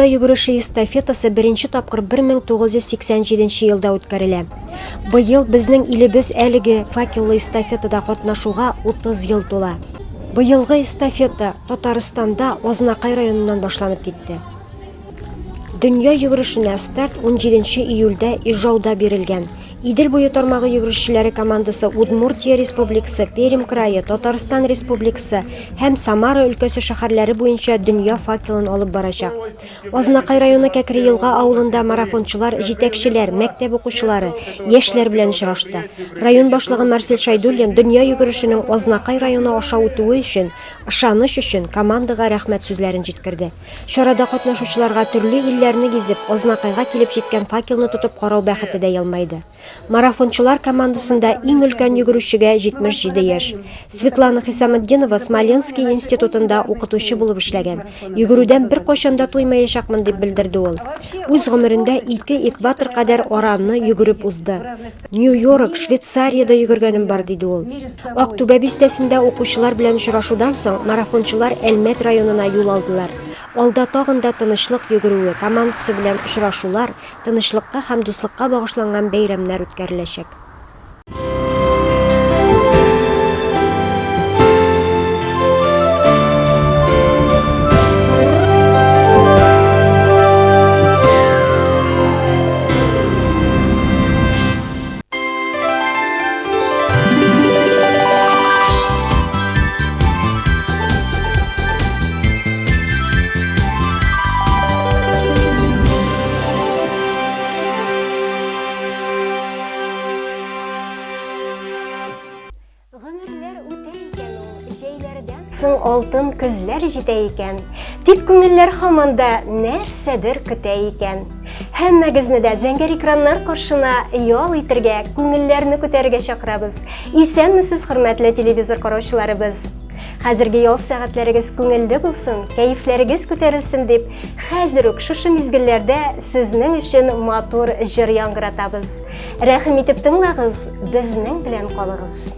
Дөнья йөгереші эстафетасы беренче тапкыр 1987 елда үткәрелә. Быел безнең илебез әлеге факеллы эстафетада катнашуга 30 ел тула. Быелгы эстафета Татарстанда Азнакай районыннан башланып китте. Дөнья йөгерешенә старт 17 июльдә Ижауда бирелгән. Идел буе тармагы йөгерешчеләре командасы Удмуртия Республикасы, Пермь крае, Татарстан Республикасы һәм Самара өлкәсе шәһәрләре буенча дөнья факелын алып барачак. Азнакай районы Кәкре-Елга авылында марафончылар, җитәкчеләр, мәктәп укучылары, яшьләр белән очрашты. Район башлыгы Марсель Шайдуллин дөнья йөгерешенең Азнакай районы аша үтүе өчен, ышаныч өчен командага рәхмәт сүзләрен җиткерде. Чарада катнашучыларга төрле илләрне гизеп, Азнакайга килеп җиткән факелны тотып карау бәхете дә елмайды. Марафончылар командасында иң өлкән йөгерешчегә 77 яшь. Светлана Хисаметдинова Смоленский институтында укытучы булып эшләгән. Йөгерүдән бер кайчанда туймаячакмын дип белдерде ул. Үз гомерендә 2 экватор кадәр араны йөгереп узды. Нью-Йорк, Швейцарияда йөгергәнем бар диде ул. Актүбә бистәсендә укучылар белән очрашудан соң марафончылар Әлмәт районына юл алдылар. Алда тагын да тынычлык йөгерүе, командасы белән очрашулар, тынычлыкка һәм дуслыкка багышланган бәйрәмнәр үткәреләчәк. Соң алтын көзләр җитә икән, тик күңелләр һаманда нәрсәдер көтә икән. Һәммәгезне дә зәңгәр экраннар каршына ял итәргә, күңелләрне күтәрергә чакырабыз. Исәнмесез, хөрмәтле телевизор караучыларыбыз. Хәзерге ял сәгатьләрегез күңелле булсын, кәефләрегез күтәрелсен дип, хәзер үк шушы мизгелләрдә сезнең өчен матур җыр яңгыратабыз. Рәхим итеп тыңлагыз, безнең белән калыгыз.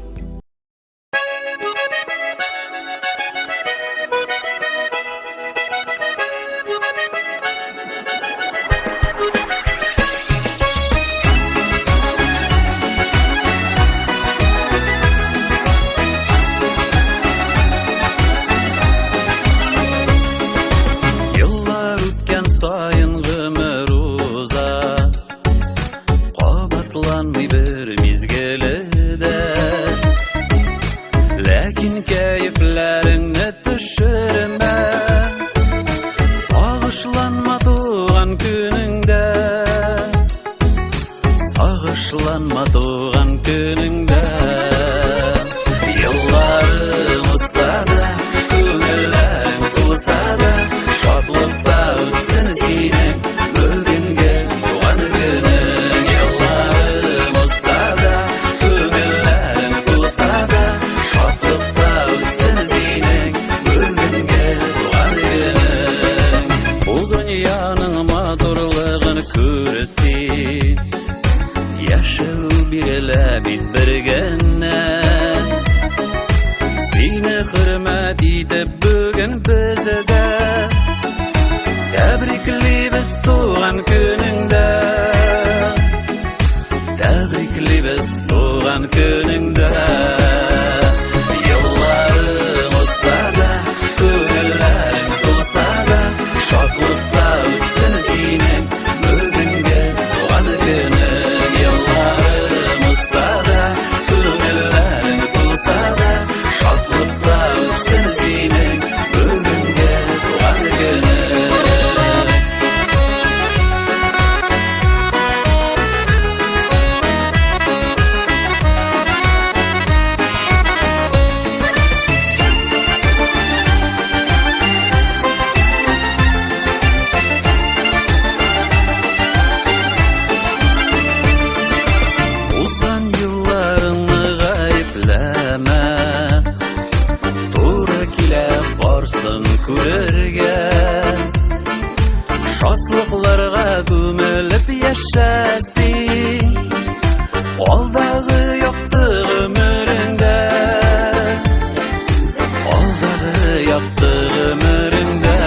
Yaktı ömrümde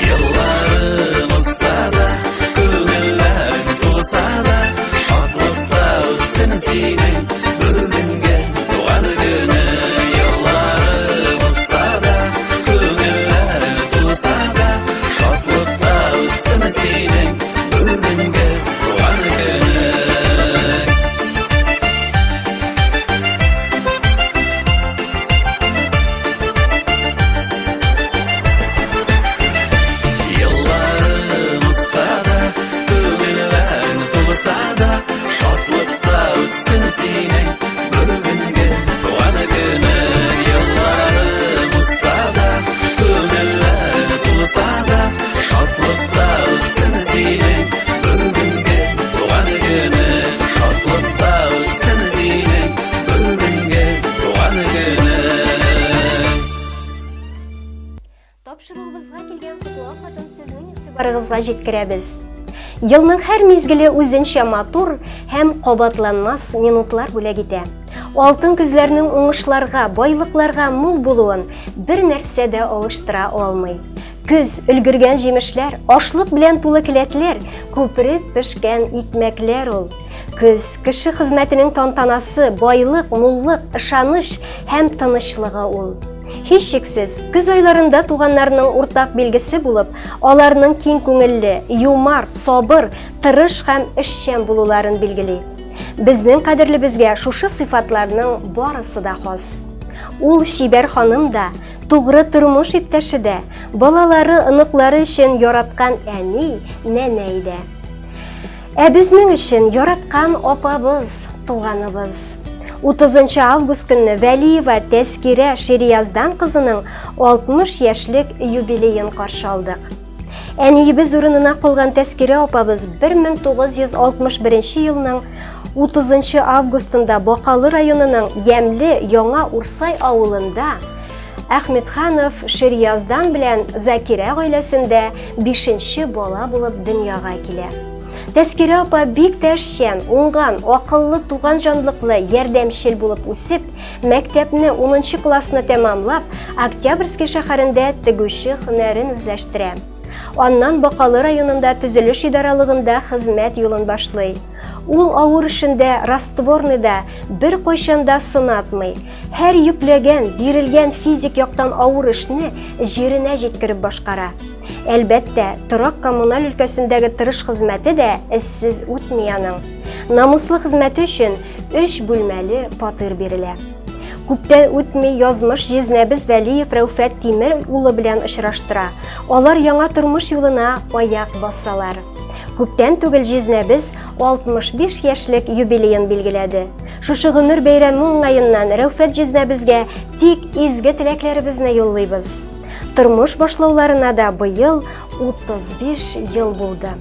yıllar синең бүгенге туган көне. Еллары булса да, күңелләре тулса да, шатлыкта үтсен синең бүгенге туган көне. Шатлыкта үтсен синең бүгенге туган көне. Еллары булса да, күңелләре тулса да, шатлыкта үтсен синең бүгенге туган көне. Шатлыкта үтсен синең бүгенге туган көне. Тапшыруыбызга килгән котлау хатын сезнең игътибарыгызга җиткерәбез. Елның һәр мизгеле үзенчә матур һәм кабатланмас минутлар бүләк итә. Алтын күзләрнең уңышларга, байлыкларга мул булуын бер нәрсә дә алыштыра алмый. Көз өлгергән җимешләр, ашлык белән тулы келәтләр, күпереп пешкән икмәкләр ул. Көз кеше хезмәтенең тантанасы, байлык, муллык, ышаныч һәм тынычлыгы ул. Һич шиксез, көз айларында туганнарның уртак билгесе булып, аларның киң күңелле, юмарт, сабыр, тырыш һәм эшчән булуларын билгели. Безнең кадерлебезгә шушы сыйфатларның барысы да хас. Ул шибәр ханым да, тугры тормыш иптәше дә, балалары, ыныклары өчен яраткан әни, нәнәй дә. Ә безнең өчен яраткан апабыз, туганыбыз. 30 август көнне Вәлиева Тәскирә Ширияздан кызының 60 яшьлек юбилеен каршы алдык. Әниебез урынына калган Тәскирә апабыз 1961 елның 30 августында Бакалы районының Ямле Яңа Урсай авылында Әхмәтханов Ширияздан белән Закирә гаиләсендә 5нче бала булып дөньяга килә. Тәскирә апа бик тәшчән, уңган, акыллы туган җанлыклы, ярдәмчел булып үсеп, мәктәпне 10нчы классны тәмамлап, Октябрьский шәһәрендә тегүче һөнәрен үзләштерә. Аннан Бакалы районында төзелеш идаралыгында хезмәт юлын башлый. Ул авыр эшендә, растворныйда бер кайчанда сынатмый. Һәр йөкләгән, бирелгән физик яктан авыр эшне җиренә җиткереп башкара. Әлбәттә, торак коммуналь өлкәсендәге тырыш хезмәте дә эшсез үтми аның. Намуслы хезмәте өчен 3 бүлмәле фатир бирелә. Күптән үтми язмыш җизнәбез Вәлиев Рәүфәт Тимер улы белән очраштыра. Алар яңа тормыш юлына аяк басалар. Күптән түгел җизнәбез 65 яшьлек юбилеен билгеләде. Шушы гомер бәйрәме уңаеннан Рәүфәт җизнәбезгә тик изге теләкләребезне юллыйбыз. Тормыш башлауларына да быел 35 ел булды.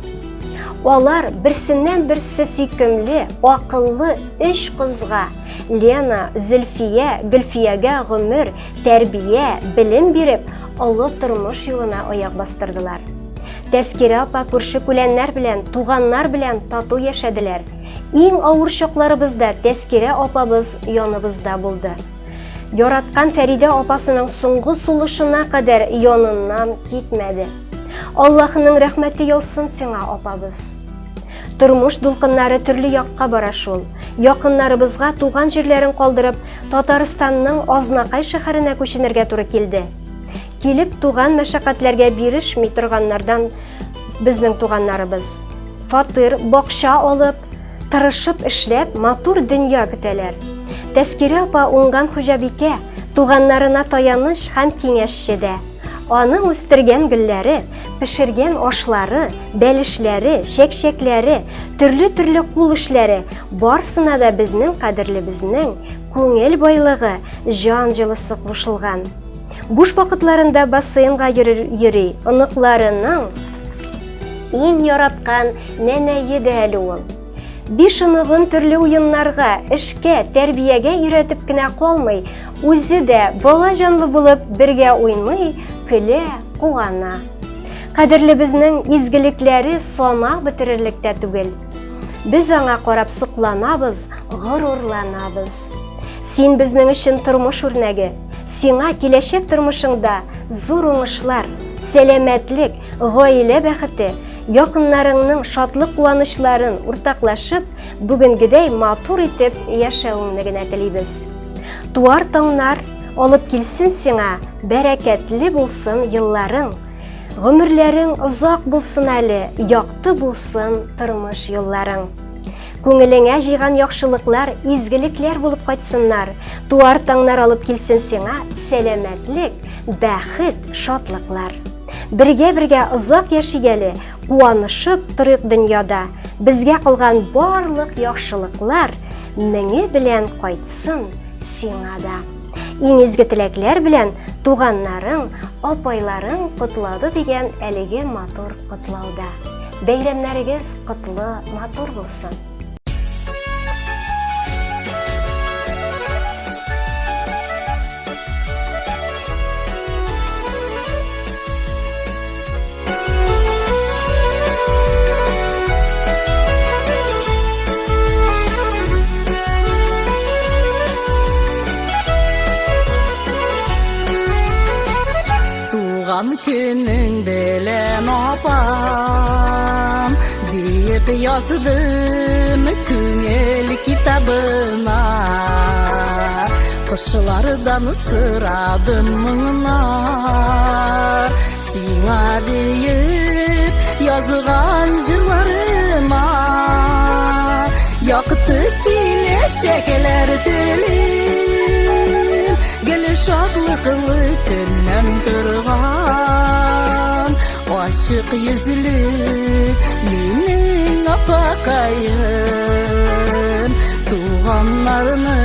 Алар берсеннән берсе сөйкемле, акыллы 3 кызга Лена, Зөлфия, Гөлфиягә гомер, тәрбия, белем биреп, олы тормыш юлына аяк бастырдылар. Тәскирә апа күрше-күләннәр белән, туганнар белән тату яшәделәр. Иң авыр чакларыбызда Тәскирә апабыз яныбызда булды. Яраткан Фәридә апасының соңгы сулышына кадәр яныннан китмәде. Аллаһның рәхмәте яусын сиңа, апабыз. Тормыш дулкыннары төрле якка бара шул. Якыннарыбызга туган җирләрен калдырып, Татарстанның Азнакай шәһәренә күченергә туры килде. Килеп туган мәшәкатьләргә бирешми торганнардан безнең туганнарыбыз. Фатир, бакча алып, тырышып эшләп, матур дөнья көтәләр. Тәскирә апа уңган хуҗабикә, туганнарына таяныш һәм киңәшче дә. Аның үстергән гөлләре, пешергән ашлары, бәлешләре, чәкчәкләре, төрле кул эшләре барсына да безнең кадерлебезнең күңел байлыгы, җан җылысы кушылган. Буш вакытларында бассейнга йөри, оныкларының иң яраткан нәнәе дә әле ул. 5 оныгын төрле уеннарга, эшкә, тәрбиягә өйрәтеп кенә калмый, үзе дә бала җанлы булып бергә уйный, көлә, куана. Кадерлебезнең изгелекләре санап бетерерлек тә түгел. Без аңа карап сокланабыз, горурланабыз. Син безнең өчен тормыш үрнәге. Сиңа киләчәк тормышыңда зур уңышлар, сәламәтлек, гаилә бәхете, якыннарыңның шатлык куанычларын уртаклашып, бүгенгедәй матур итеп яшәвеңне генә телибез. Туар таңнар алып килсен сиңа, бәрәкәтле булсын елларың. Гомерләрең озак булсын әле, якты булсын тормыш юлларың. Күңелеңә җыйган яхшылыклар, изгелекләр булып кайтсыннар. Туар таңнар алып килсен сиңа, сәламәтлек, бәхет, шатлыклар. Бергә озак яшигәле, куанышып торыйк дөньяда. Безгә калган барлык яхшылыклар меңе белән кайтсын сиңа да. Иң изге теләкләр белән туганнарың, апайларың котлады дигән әлеге матур котлауда. Бәйрәмнәрегез котлы, матур булсын. Günün belem apam deyip yazdım küngel kitabına. Kışlardan sıradım mınar sina deyip yazgan jırlarıma. Yaktı kileşekler dilim, gel şadlıklı günnem turgan. Aşık yüzlü menin apakayım, tuğanlarını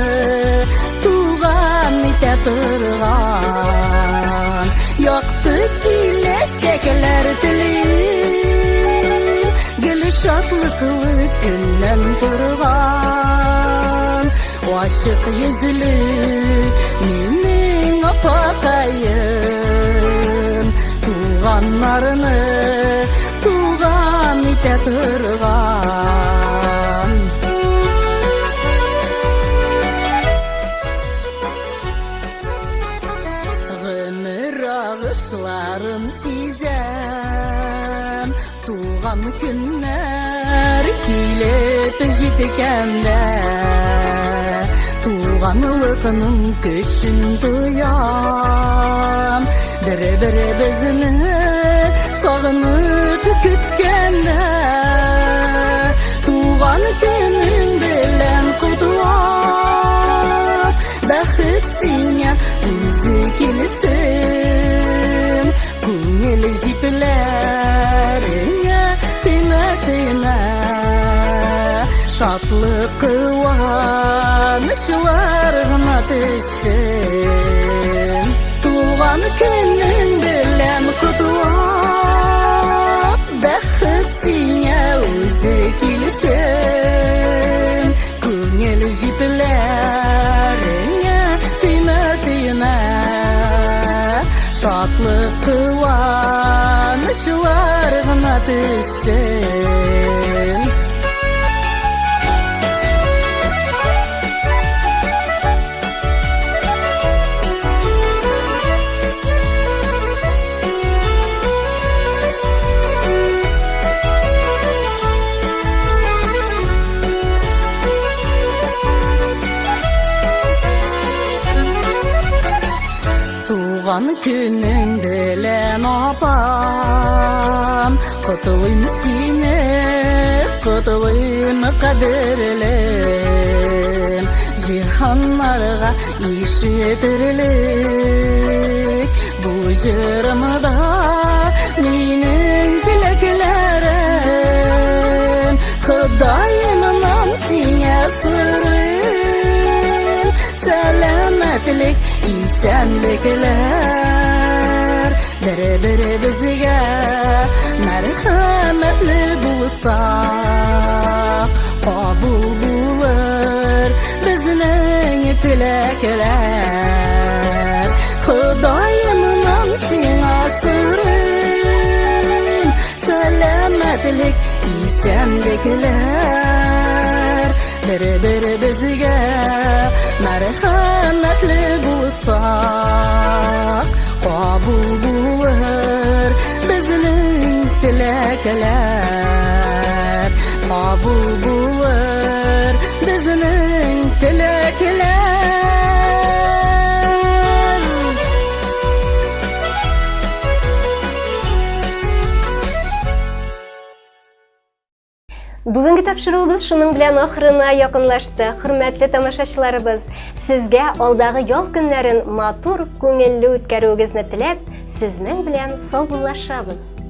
tuğan ite turgan. Yaktı kileşekler dilim, gel şadlıklı günnem turgan. Aşık yüzlü menin apakayım, tuğanlarını tuğan ite turgan. Gümür ağışlarım sizem, tuğan günler kilip jitkende. Tuğanlıkının köşün duyam, bir bizini sağınıp kütkende. Tuğan günün bilen kutlap, bәхет сиңа үзе килсен. Күңел җипләреңә тимә-тимә, шатлык куанычлар гына төссен. Туган көнең белән котлап, бәхет сиңа үзе килсен. Күңел җипләреңә тимә-тимә, шатлык куанычлар гына төссен. Tuğan günün bilen apam, kutlayım seni, kutlayım kaderlem. Cihanlarga işitirilek, bu jırımda menin dileklerim. Kudayımdan sine sırrım, selametlik, isenlikler. Bir bizge merhametli bulsak, kabul bulur bizning tilekler. Xudayımdan sina sırrım, selametlik, isenlikler. Bir bizge merhametli bulsak, kabul bulur bizning tilaklar qabul bulur bizning tilaklar. Бүгінгі тапшыруыбыз шуның белән ахырына якынлашты. Хөрмәтле тамашачыларыбыз, сезгә алдағы ял көннәрен матур, күңелле үткәрүегезне теләп, сезнең белән саубуллашабыз.